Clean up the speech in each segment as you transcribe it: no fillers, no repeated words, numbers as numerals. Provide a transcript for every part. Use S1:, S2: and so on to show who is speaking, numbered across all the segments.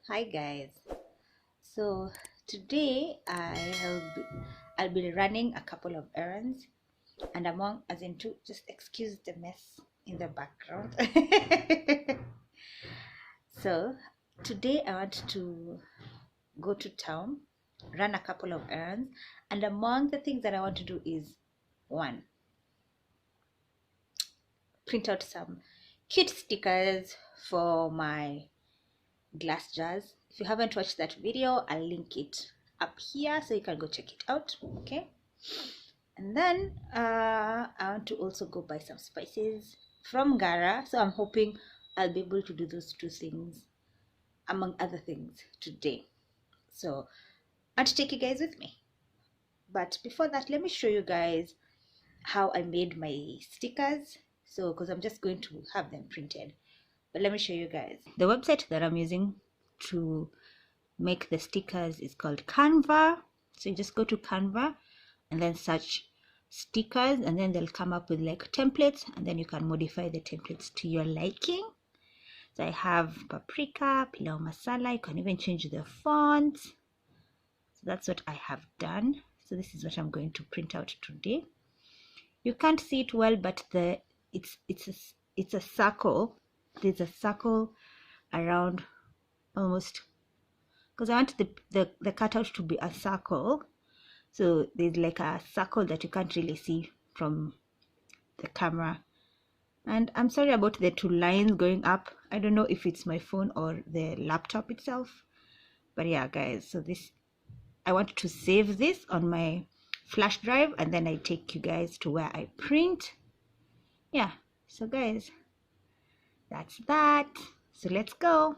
S1: Hi guys. So today I'll be running a couple of errands, and just excuse the mess in the background. So today I want to go to town, run a couple of errands, and among the things that I want to do is one, print out some cute stickers for my glass jars. If you haven't watched that video, I'll link it up here so you can go check it out. Okay, and then I want to also go buy some spices from Ngara, so I'm hoping I'll be able to do those two things among other things today. So I want to take you guys with me, but before that, let me show you guys how I made my stickers. So because I'm just going to have them printed, but let me show you guys. The website that I'm using to make the stickers is called Canva. So you just go to Canva and then search stickers, and then they'll come up with like templates, and then you can modify the templates to your liking. So I have paprika, pilau masala. You can even change the font. So that's what I have done. So this is what I'm going to print out today. You can't see it well, but it's a circle. There's a circle around almost, because I want the cutout to be a circle. So there's like a circle that you can't really see from the camera. And I'm sorry about the two lines going up. I don't know if it's my phone or the laptop itself. But yeah, guys, so I want to save this on my flash drive, and then I take you guys to where I print. Yeah, so guys, that's that. So let's go.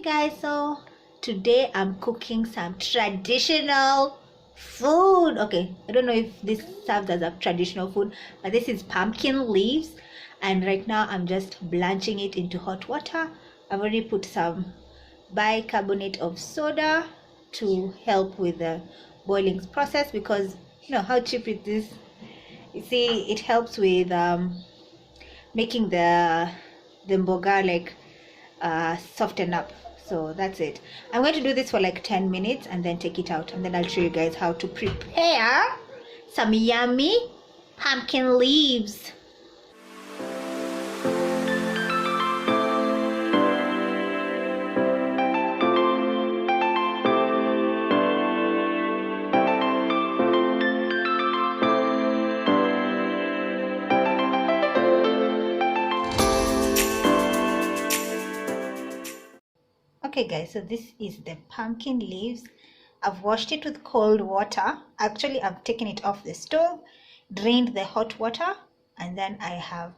S1: Guys, so today I'm cooking some traditional food. Okay, I don't know if this serves as a traditional food, but this is pumpkin leaves, and right now I'm just blanching it into hot water. I've already put some bicarbonate of soda to help with the boiling process, because you know how cheap it is. You see, it helps with making the mboga like soften up. So that's it. I'm going to do this for like 10 minutes and then take it out, and then I'll show you guys how to prepare some yummy pumpkin leaves. Okay guys, so this is the pumpkin leaves. I've washed it with cold water. Actually, I've taken it off the stove, drained the hot water, and then I have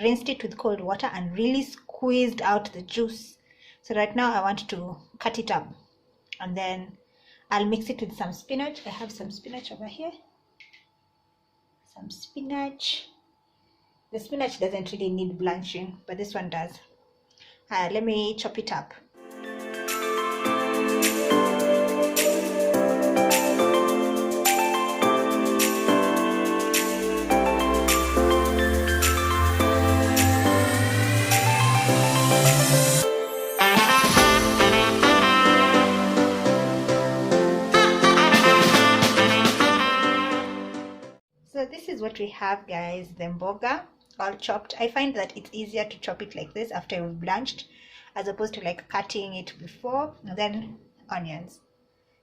S1: rinsed it with cold water and really squeezed out the juice. So right now I want to cut it up, and then I'll mix it with some spinach. I have some spinach over here. Some spinach. The spinach doesn't really need blanching, but this one does. Let me chop it up. what we have, guys. The mboga all chopped. I find that it's easier to chop it like this after you've blanched, as opposed to like cutting it before, and then onions.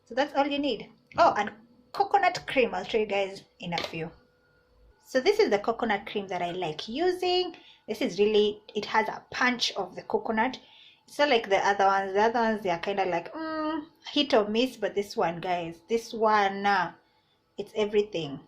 S1: So that's all you need. Oh, and coconut cream. I'll show you guys in a few. So this is the coconut cream that I like using. This is really, it has a punch of the coconut. It's not like the other ones. The other ones, they are kind of like hit or miss, but this one, guys, this one, it's everything.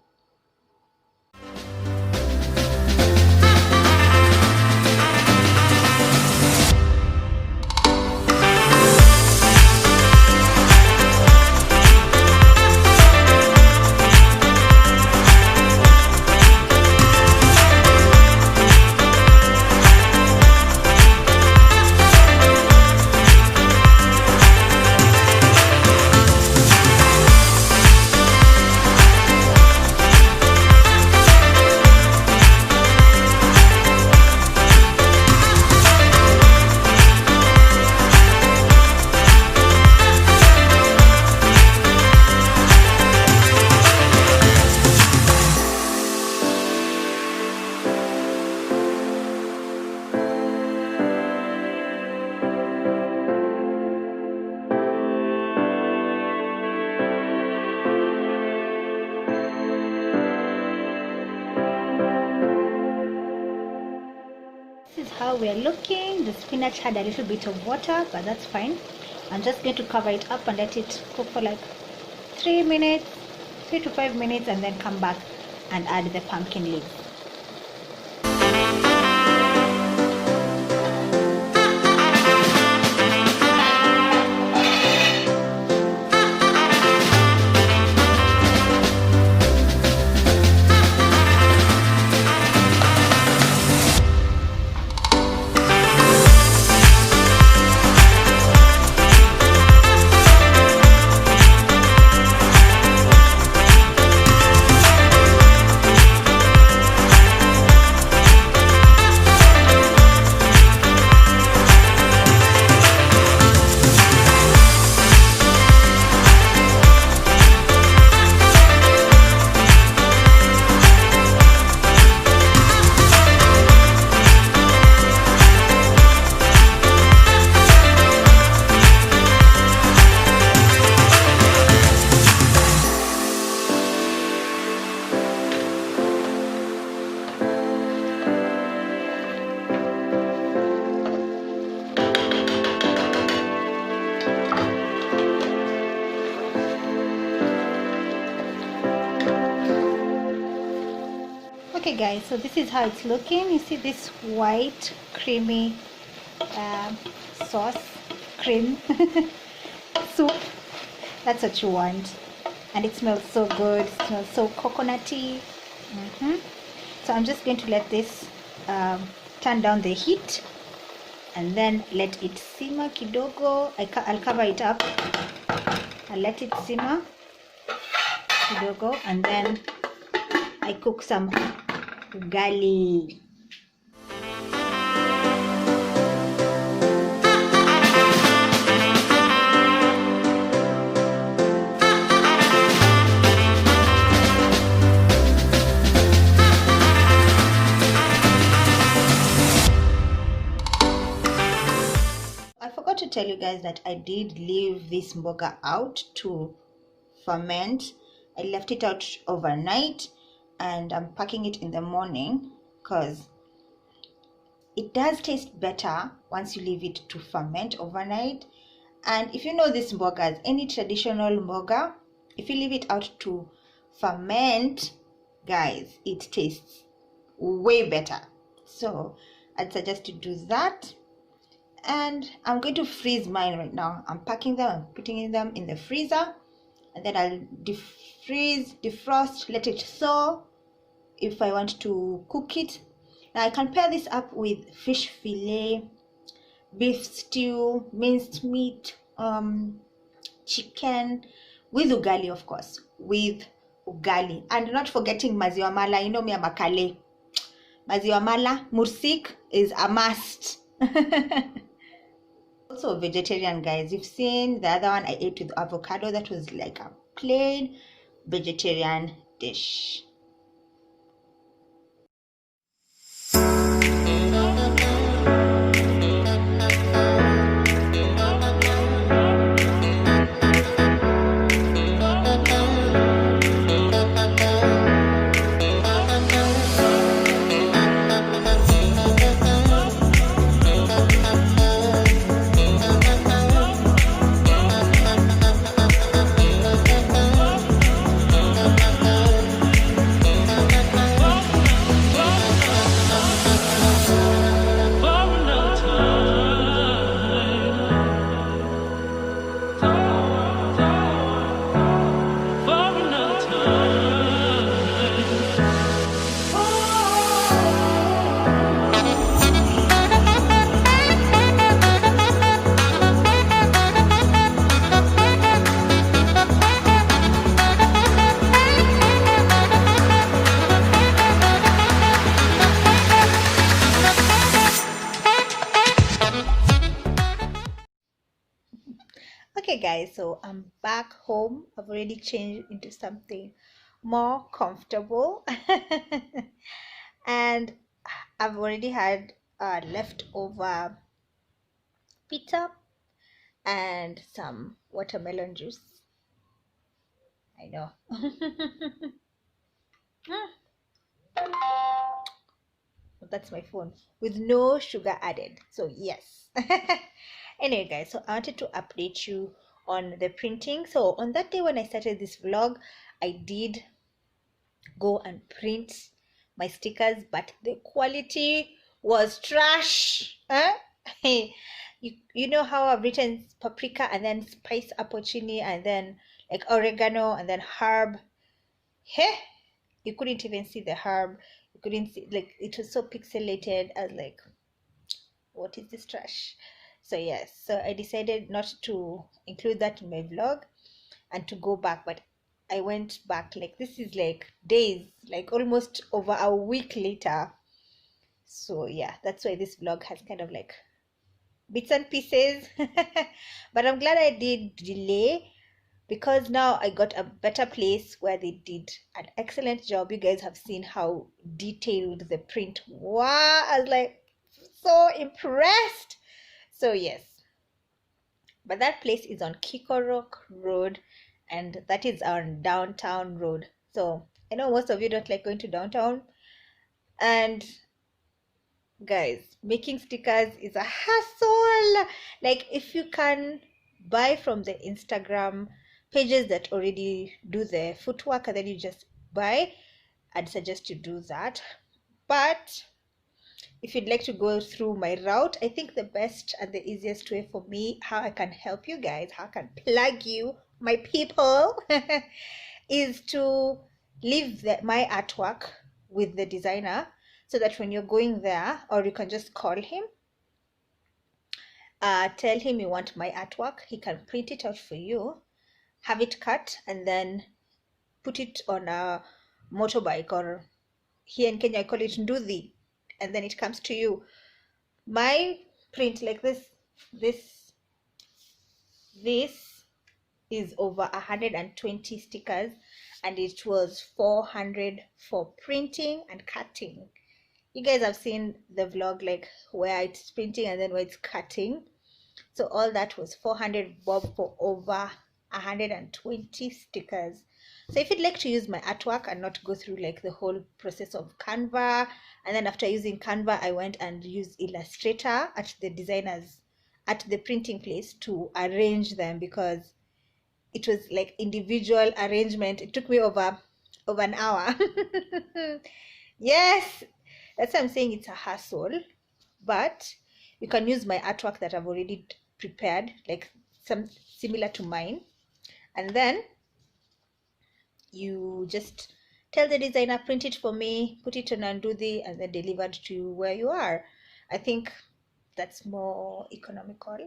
S1: This is how we're looking. The spinach had a little bit of water, but that's fine. I'm just going to cover it up and let it cook for like 3 to 5 minutes, and then come back and add the pumpkin leaves. Okay guys, so this is how it's looking. You see this white creamy sauce, cream soup. That's what you want, and it smells so good. It smells so coconutty. So I'm just going to let this turn down the heat and then let it simmer kidogo. I'll cover it up. I'll let it simmer kidogo, and then I cook some ugali. I forgot to tell you guys that I did leave this mboga out to ferment. I left it out overnight, and I'm packing it in the morning because it does taste better once you leave it to ferment overnight. And if you know this mboga, any traditional mboga, if you leave it out to ferment, guys, it tastes way better. So I'd suggest you do that. And I'm going to freeze mine right now. I'm packing them, I'm putting them in the freezer, and then I'll defrost, let it thaw if I want to cook it. Now I can pair this up with fish fillet, beef stew, minced meat, chicken, with ugali, of course, with ugali, and not forgetting maziwa mala. You know me, I'm a Kale. Maziwa mala, mursik is a must. Also vegetarian, guys. You've seen the other one I ate with avocado. That was like a plain vegetarian dish. Okay guys, so I'm back home. I've already changed into something more comfortable and I've already had leftover pizza and some watermelon juice. I know. That's my phone with no sugar added, so yes. Anyway guys, so I wanted to update you on the printing. So on that day when I started this vlog, I did go and print my stickers, but the quality was trash. You know how I've written paprika and then spice apple chili and then like oregano and then herb. Hey, you couldn't even see the herb. You couldn't see, like, it was so pixelated. I was like, what is this trash? So yes, so I decided not to include that in my vlog and to go back, but I went back, like, this is like days, like almost over a week later. So yeah, that's why this vlog has kind of like bits and pieces. But I'm glad I did delay, because now I got a better place where they did an excellent job. You guys have seen how detailed the print was. I was like so impressed. So yes, but that place is on Keekorok Road, and that is on downtown road. So I know most of you don't like going to downtown, and guys, making stickers is a hassle. Like, if you can buy from the Instagram pages that already do the footwork and then you just buy, I'd suggest you do that. But if you'd like to go through my route, I think the best and the easiest way for me, how I can help you guys, how I can plug you, my people, is to leave my artwork with the designer, so that when you're going there, or you can just call him, tell him you want my artwork, he can print it out for you, have it cut, and then put it on a motorbike, or here in Kenya I call it nduthi, and then it comes to you. My print, like this is over 120 stickers, and it was 400 for printing and cutting. You guys have seen the vlog, like where it's printing and then where it's cutting. So all that was 400 bob for over 120 stickers. So if you'd like to use my artwork and not go through like the whole process of Canva, and then after using Canva, I went and used Illustrator at the designers, at the printing place, to arrange them, because it was like individual arrangement. It took me over an hour. Yes, that's why I'm saying it's a hassle. But you can use my artwork that I've already prepared, like some similar to mine, and then you just tell the designer, print it for me, put it on Nduthi, and then delivered to you where you are. I think that's more economical.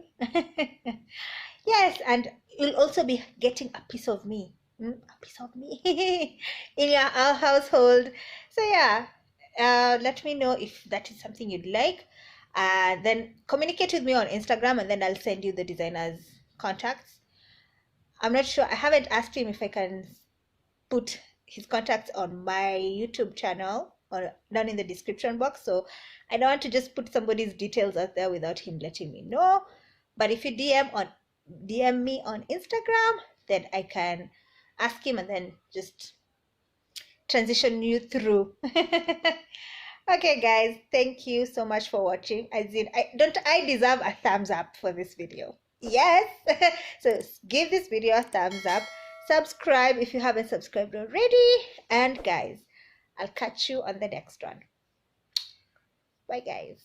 S1: Yes, and you'll also be getting a piece of me, a piece of me in our household. So yeah, let me know if that is something you'd like. Then communicate with me on Instagram, and then I'll send you the designer's contacts. I'm not sure, I haven't asked him if I can put his contacts on my YouTube channel or down in the description box, so I don't want to just put somebody's details out there without him letting me know. But if you DM me on Instagram, then I can ask him and then just transition you through. Okay guys, thank you so much for watching. I deserve a thumbs up for this video? Yes. So give this video a thumbs up, subscribe if you haven't subscribed already, and guys, I'll catch you on the next one. Bye guys.